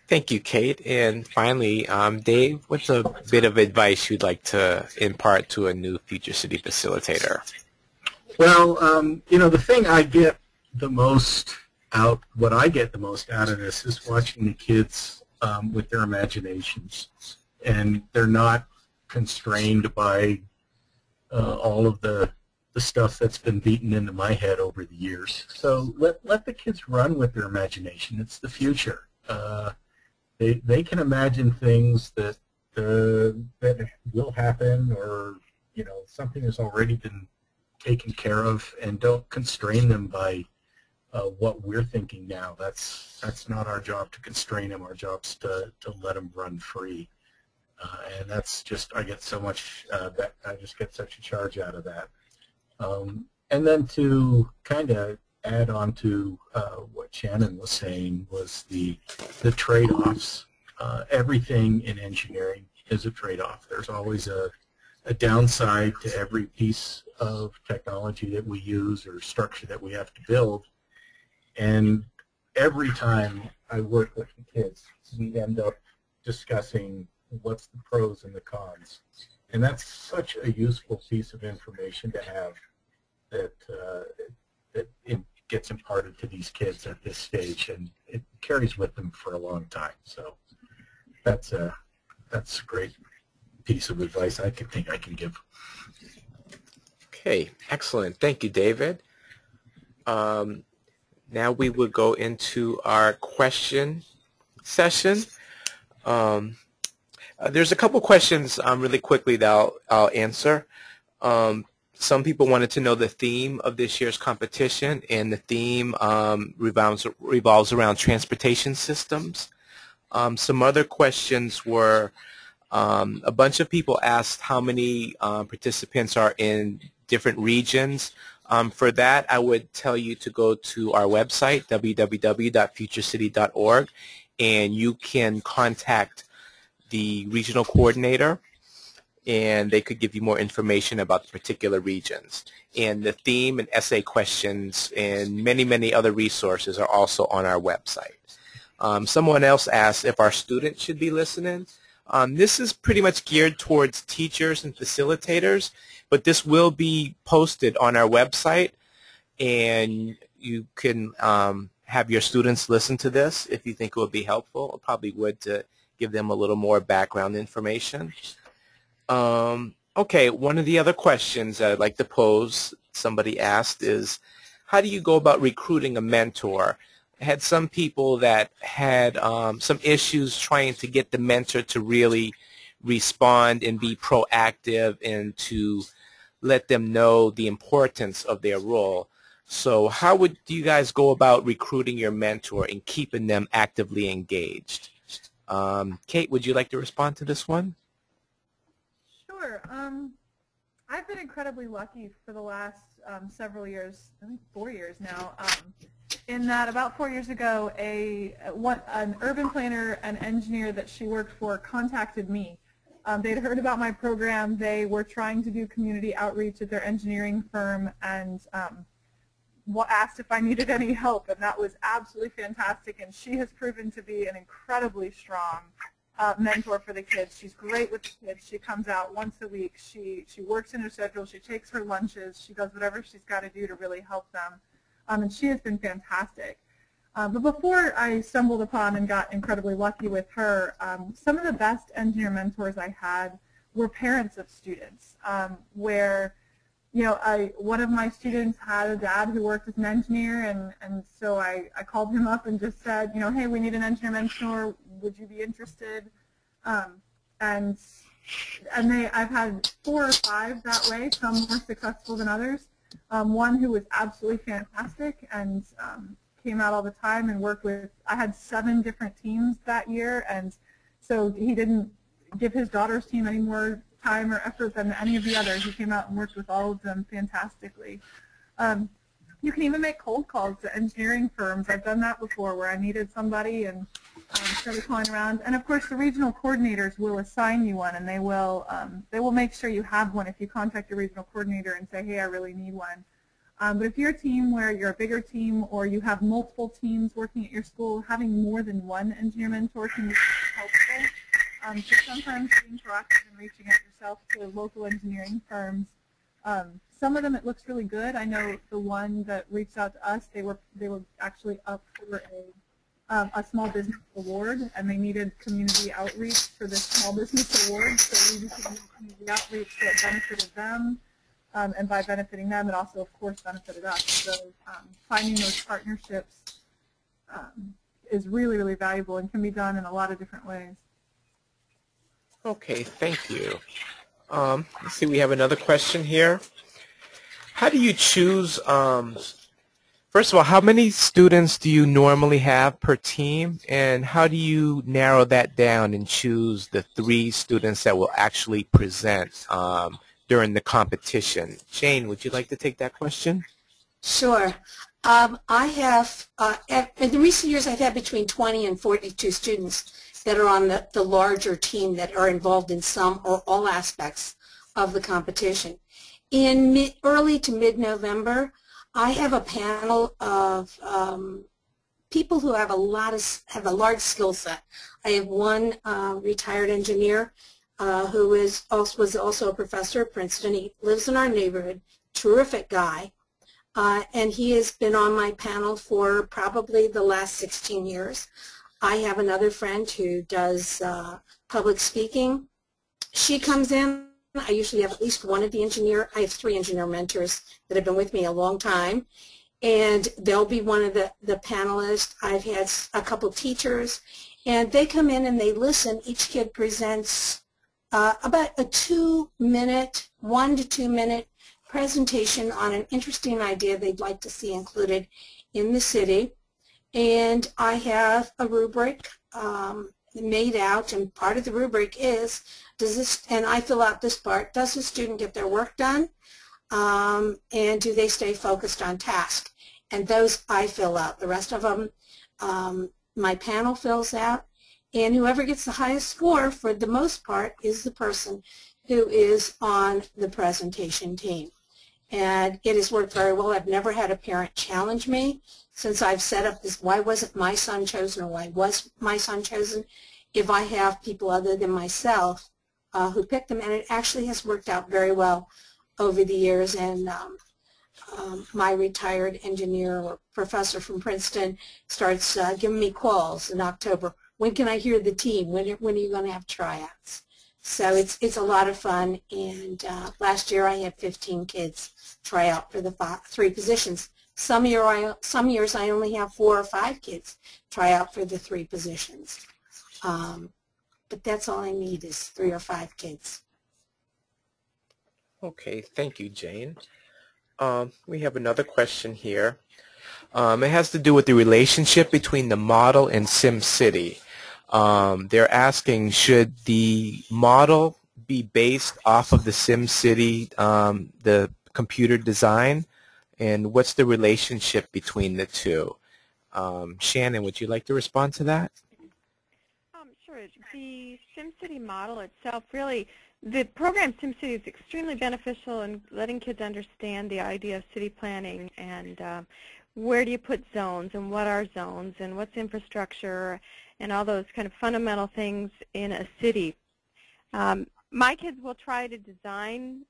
Thank you, Kate. And finally, Dave, what's a bit of advice you'd like to impart to a new Future City facilitator? Well, the thing I get the most out, what I get the most out of this is watching the kids with their imaginations. And they're not constrained by all of the stuff that's been beaten into my head over the years. So let the kids run with their imagination. It's the future. They can imagine things that will happen, or something has already been taken care of, and don't constrain them by what we're thinking now. That's not our job to constrain them. Our job's to let them run free. And that's just, I get so much, I just get such a charge out of that. And then to kind of add on to what Shannon was saying was the trade-offs. Everything in engineering is a trade-off. There's always a downside to every piece of technology that we use or structure that we have to build. And every time I work with the kids, we end up discussing what's the pros and the cons. And that's such a useful piece of information to have that it gets imparted to these kids at this stage, and it carries with them for a long time. So that's a great piece of advice I think I can give. Okay, excellent. Thank you, David. Now we will go into our question session. There's a couple questions really quickly that I'll answer. Some people wanted to know the theme of this year's competition, and the theme revolves around transportation systems. Some other questions were, a bunch of people asked how many participants are in different regions. For that, I would tell you to go to our website, www.futurecity.org, and you can contact the regional coordinator, and they could give you more information about the particular regions. And the theme and essay questions and many, many other resources are also on our website. Someone else asked if our students should be listening. This is pretty much geared towards teachers and facilitators, but this will be posted on our website, and you can have your students listen to this if you think it would be helpful. It probably would, to give them a little more background information. Okay, one of the other questions that I'd like to pose, somebody asked, is how do you go about recruiting a mentor? I had some people that had some issues trying to get the mentor to really respond and be proactive and to let them know the importance of their role. So how do you guys go about recruiting your mentor and keeping them actively engaged? Kate, would you like to respond to this one? Sure. I've been incredibly lucky for the last several years, I think 4 years now, in that about 4 years ago, an urban planner and engineer that she worked for contacted me They'd heard about my program. They were trying to do community outreach at their engineering firm and asked if I needed any help, and that was absolutely fantastic. And she has proven to be an incredibly strong mentor for the kids. She's great with the kids. She comes out once a week. She works in her schedule. She takes her lunches. She does whatever she's got to do to really help them. And she has been fantastic. But before I stumbled upon and got incredibly lucky with her, some of the best engineer mentors I had were parents of students, where, you know, one of my students had a dad who worked as an engineer, and so I called him up and just said, you know, hey, we need an engineer mentor. Would you be interested? And I've had 4 or 5 that way, some more successful than others. One who was absolutely fantastic and came out all the time and worked with, I had 7 different teams that year, and so he didn't give his daughter's team any more time or effort than any of the others. He came out and worked with all of them fantastically. You can even make cold calls to engineering firms. I've done that before where I needed somebody and started calling around. And of course the regional coordinators will assign you one, and they will make sure you have one if you contact your regional coordinator and say, hey, I really need one. But if you're a team where you're a bigger team or you have multiple teams working at your school, having more than one engineer mentor can be helpful. So sometimes being proactive and reaching out yourself to local engineering firms. Some of them it looks really good. I know the one that reached out to us, they were actually up for a small business award, and they needed community outreach for this small business award. So we did community outreach that benefited them, and by benefiting them, it also, of course, benefited us. So finding those partnerships is really, really valuable and can be done in a lot of different ways. Okay, thank you. Let's see, we have another question here. How do you choose, first of all, how many students do you normally have per team, and how do you narrow that down and choose the 3 students that will actually present during the competition? Jane, would you like to take that question? Sure. I have, in the recent years, I've had between 20 and 42 students that are on the larger team that are involved in some or all aspects of the competition. In early to mid-November, I have a panel of people who have a large skill set. I have one retired engineer who was also a professor at Princeton. He lives in our neighborhood, terrific guy, and he has been on my panel for probably the last 16 years. I have another friend who does public speaking. She comes in. I usually have at least one of the I have 3 engineer mentors that have been with me a long time, and they'll be one of the panelists. I've had a couple teachers, and they come in and they listen. Each kid presents about a 2-minute, 1 to 2 minute presentation on an interesting idea they'd like to see included in the city. And I have a rubric made out, and part of the rubric is, and I fill out this part, does the student get their work done, and do they stay focused on task? And those I fill out. The rest of them my panel fills out, and whoever gets the highest score for the most part is the person who is on the presentation team. And it has worked very well. I've never had a parent challenge me since I've set up this, why wasn't my son chosen, or why was my son chosen, if I have people other than myself who picked them. And it actually has worked out very well over the years. And my retired engineer or professor from Princeton starts giving me calls in October. When can I hear the team? When are you going to have tryouts? So it's a lot of fun. And last year I had 15 kids try out for the 3 positions. Some years I only have 4 or 5 kids try out for the 3 positions. But that's all I need is 3 or 5 kids. Okay, thank you, Jane. We have another question here. It has to do with the relationship between the model and SimCity. They're asking, should the model be based off of the SimCity, the computer design, and what's the relationship between the 2? Shannon, would you like to respond to that? Sure. The SimCity model itself, really, the program SimCity is extremely beneficial in letting kids understand the idea of city planning and where do you put zones and what are zones and what's infrastructure and all those kind of fundamental things in a city. My kids will try to design,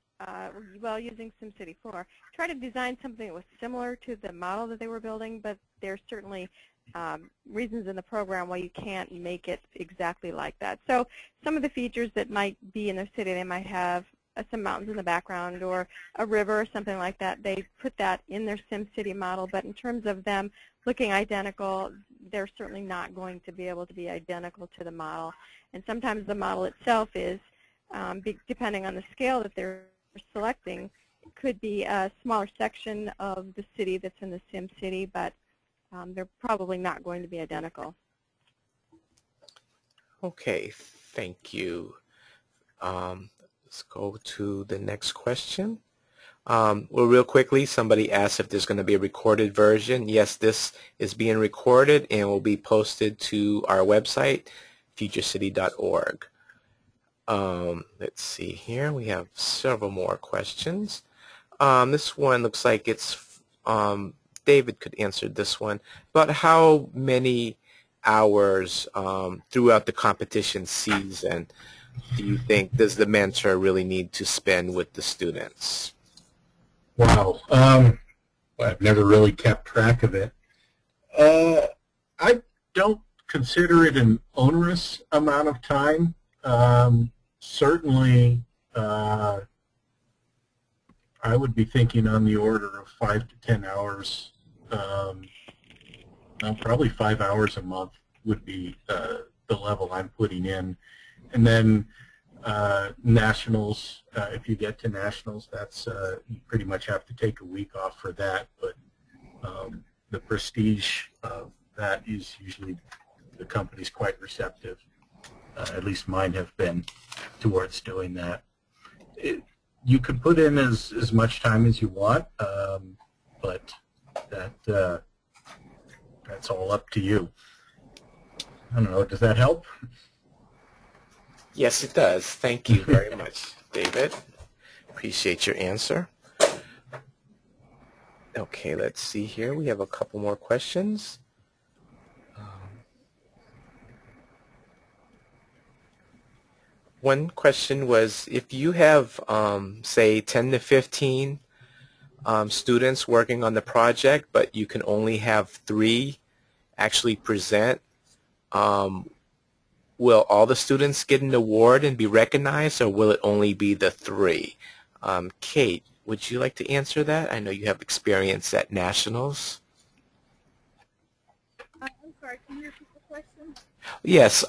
while using SimCity 4, try to design something that was similar to the model that they were building, but there's certainly reasons in the program why you can't make it exactly like that. So some of the features that might be in their city, they might have some mountains in the background or a river or something like that. They put that in their SimCity model, but in terms of them looking identical, they're certainly not going to be able to be identical to the model. And sometimes the model itself is, depending on the scale that they're selecting, it could be a smaller section of the city that's in the SimCity, but they're probably not going to be identical. Okay, thank you. Let's go to the next question. Well, real quickly, somebody asked if there's going to be a recorded version. Yes, this is being recorded and will be posted to our website, futurecity.org. Let's see here. We have several more questions. This one looks like it's, David could answer this one. About how many hours throughout the competition season do you think does the mentor really need to spend with the students? Wow. I've never really kept track of it. I don't consider it an onerous amount of time. Certainly, I would be thinking on the order of 5 to 10 hours. Probably 5 hours a month would be the level I'm putting in. And then nationals, if you get to nationals, that's you pretty much have to take a week off for that. But the prestige of that is usually the company's quite receptive. At least mine have been towards doing that. You can put in as much time as you want, but that's all up to you. I don't know. Does that help? Yes, it does. Thank you very much, David. Appreciate your answer. Okay, let's see here. We have a couple more questions. One question was, if you have, say, 10 to 15 students working on the project, but you can only have 3 actually present, will all the students get an award and be recognized, or will it only be the 3? Kate, would you like to answer that? I know you have experience at nationals. I'm sorry, can you repeat the question? Yes.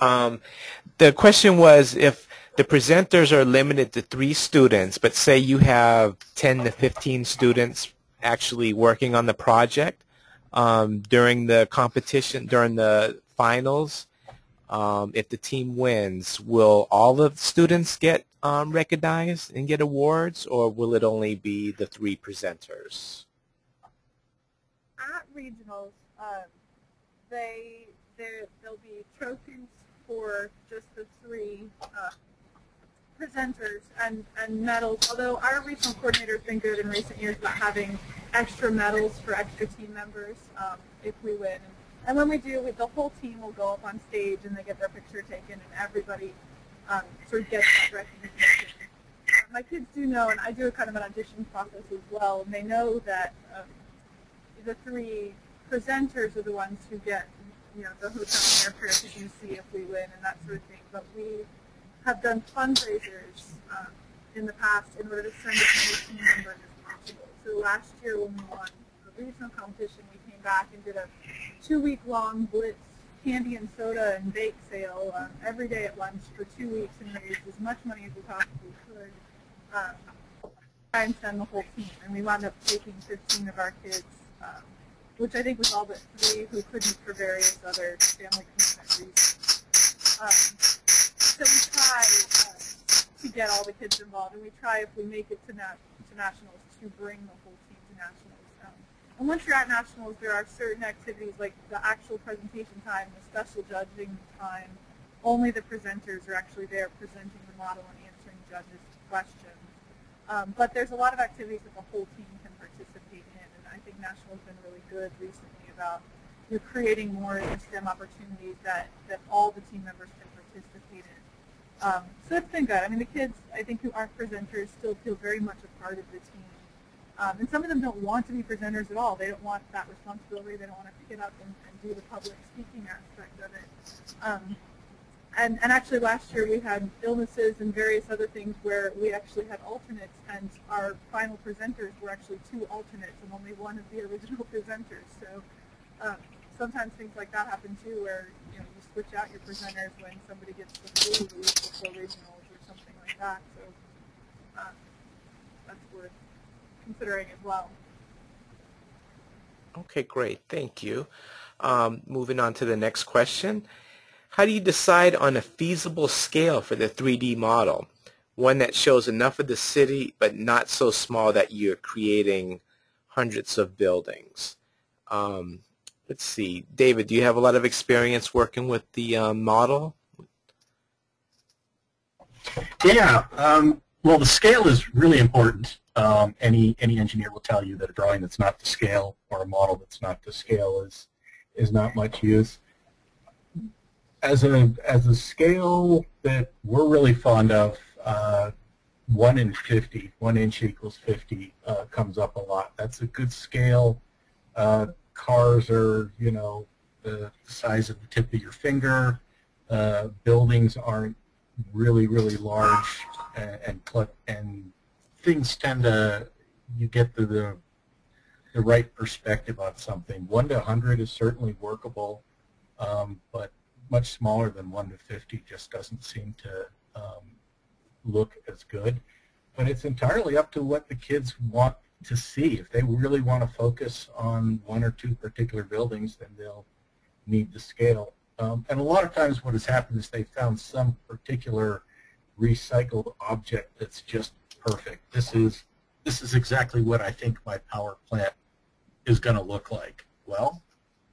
The question was, if the presenters are limited to 3 students, but say you have 10 to 15 students actually working on the project during the competition, during the finals, if the team wins, will all the students get recognized and get awards, or will it only be the 3 presenters? At regionals, there'll be trophies for just the 3 presenters and medals, although our regional coordinator has been good in recent years about having extra medals for extra team members if we win. And when we do, the whole team will go up on stage and they get their picture taken, and everybody sort of gets that recognition. My kids do know, and I do a kind of an audition process as well, and they know that the 3 presenters are the ones who get, the hotel and airfare to see if we win and that sort of thing. But we have done fundraisers in the past in order to send as many team members as possible. So last year when we won the regional competition, we came back and did a 2-week-long blitz candy and soda and bake sale every day at lunch for 2 weeks, and raised as much money as we possibly could try and send the whole team. And we wound up taking 15 of our kids, which I think was all but 3 who couldn't for various other family commitment reasons. So we try to get all the kids involved, and we try, if we make it to nationals, to bring the whole team to nationals. And once you're at nationals, there are certain activities like the actual presentation time, the special judging time, only the presenters are actually there presenting the model and answering judges' questions. But there's a lot of activities that the whole team can participate in, and I think Nashville's been really good recently about creating more STEM opportunities that all the team members can participate in. So it's been good. I mean, the kids, I think, who aren't presenters still feel very much a part of the team. And some of them don't want to be presenters at all. They don't want that responsibility. They don't want to pick it up and do the public speaking aspect of it. And actually last year we had illnesses and various other things where we actually had alternates, and our final presenters were actually 2 alternates and only one of the original presenters. So sometimes things like that happen too, where you switch out your presenters when somebody gets the flu the week before regionals or something like that. So that's worth considering as well. Okay, great. Thank you. Moving on to the next question. How do you decide on a feasible scale for the 3D model? One that shows enough of the city, but not so small that you're creating hundreds of buildings. Let's see. David, do you have a lot of experience working with the model? Yeah. Well, the scale is really important. Any engineer will tell you that a drawing that's not to scale or a model that's not to scale is not much use. As a scale that we're really fond of, 1 in 50, 1 inch equals 50 comes up a lot. That's a good scale. Cars are, the size of the tip of your finger. Buildings aren't really, really large, and things tend to, you get the right perspective on something. 1 to 100 is certainly workable, but much smaller than 1 to 50 just doesn't seem to look as good. But it's entirely up to what the kids want to see. If they really want to focus on 1 or 2 particular buildings, then they'll need the scale. And a lot of times what has happened is they found some particular recycled object that's just perfect. This is exactly what I think my power plant is going to look like. Well,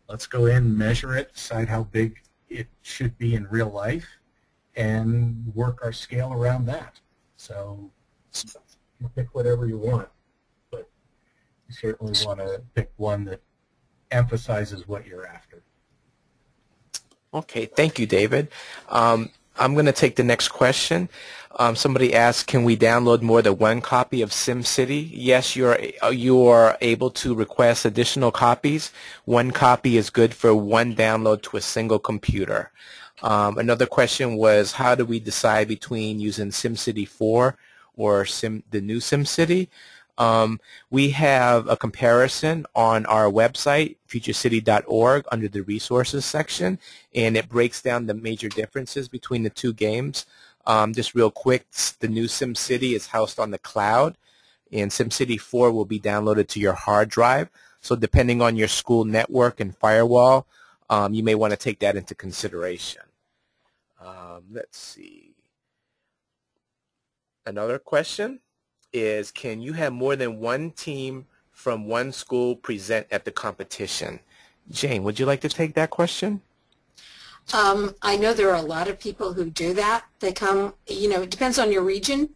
let's go in, measure it, decide how big it should be in real life, and work our scale around that. So you pick whatever you want, but you certainly want to pick one that emphasizes what you're after. Okay, thank you, David. I'm going to take the next question. Somebody asked, can we download more than 1 copy of SimCity? Yes, you are able to request additional copies. 1 copy is good for 1 download to a single computer. Another question was, how do we decide between using SimCity 4 or the new SimCity? We have a comparison on our website, futurecity.org, under the resources section, and it breaks down the major differences between the 2 games. Just real quick, the new SimCity is housed on the cloud, and SimCity 4 will be downloaded to your hard drive. So depending on your school network and firewall, you may want to take that into consideration. Let's see. Another question is, can you have more than 1 team from 1 school present at the competition? Jane, would you like to take that question? I know there are a lot of people who do that. They come, it depends on your region.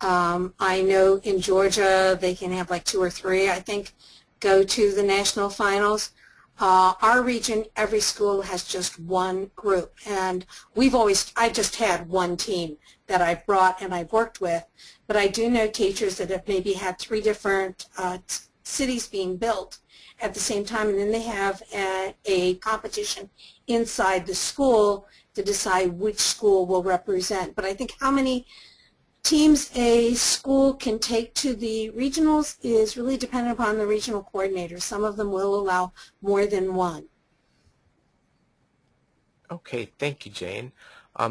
I know in Georgia they can have like 2 or 3, I think, go to the national finals. Our region, every school has just 1 group, and I've just had 1 team that I've brought and I've worked with, but I do know teachers that have maybe had 3 different cities being built at the same time, and then they have a competition inside the school to decide which school will represent. But I think how many teams a school can take to the regionals is really dependent upon the regional coordinator. Some of them will allow more than 1. Okay, thank you, Jane.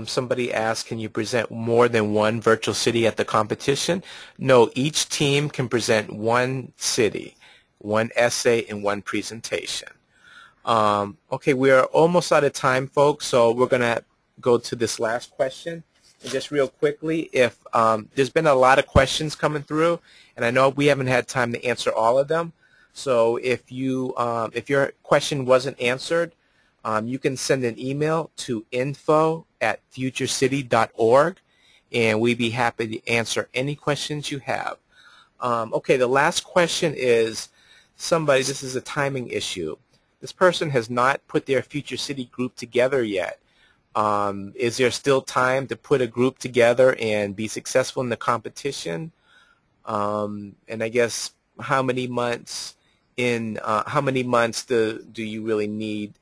Somebody asked, can you present more than 1 virtual city at the competition? No, each team can present 1 city, 1 essay, and 1 presentation. Okay, we are almost out of time, folks, so we're going to go to this last question. And just real quickly, if there's been a lot of questions coming through, and I know we haven't had time to answer all of them, so if your question wasn't answered, You can send an email to info@futurecity.org, and we'd be happy to answer any questions you have. Okay, the last question is this is a timing issue. This person has not put their Future City group together yet. Is there still time to put a group together and be successful in the competition? And I guess how many months do you really need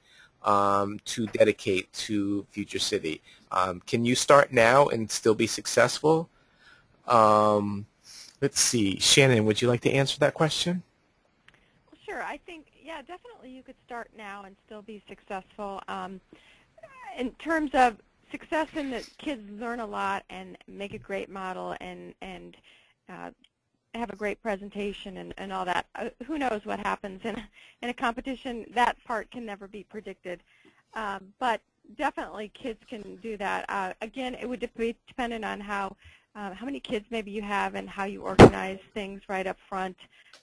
to dedicate to Future City? Can you start now and still be successful? Let's see. Shannon, would you like to answer that question? Well, sure. I think, yeah, definitely you could start now and still be successful. In terms of success in that kids learn a lot and make a great model and have a great presentation and all that. Who knows what happens in a competition? That part can never be predicted. But definitely kids can do that. Again, it would be dependent on how many kids maybe you have and how you organize things right up front,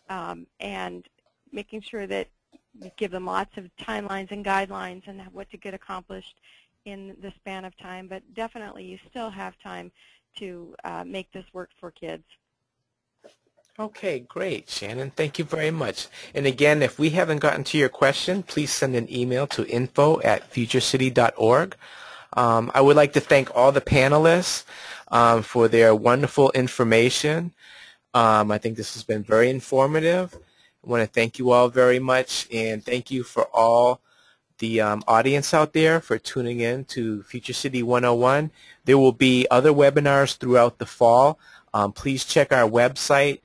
and making sure that you give them lots of timelines and guidelines and what to get accomplished in the span of time. But definitely you still have time to make this work for kids. Okay, great, Shannon. Thank you very much. And again, if we haven't gotten to your question, please send an email to info@futurecity.org. I would like to thank all the panelists for their wonderful information. I think this has been very informative. I want to thank you all very much, and thank you for all the audience out there for tuning in to Future City 101. There will be other webinars throughout the fall. Please check our website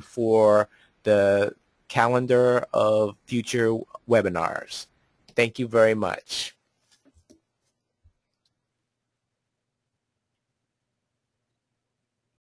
for the calendar of future webinars. Thank you very much.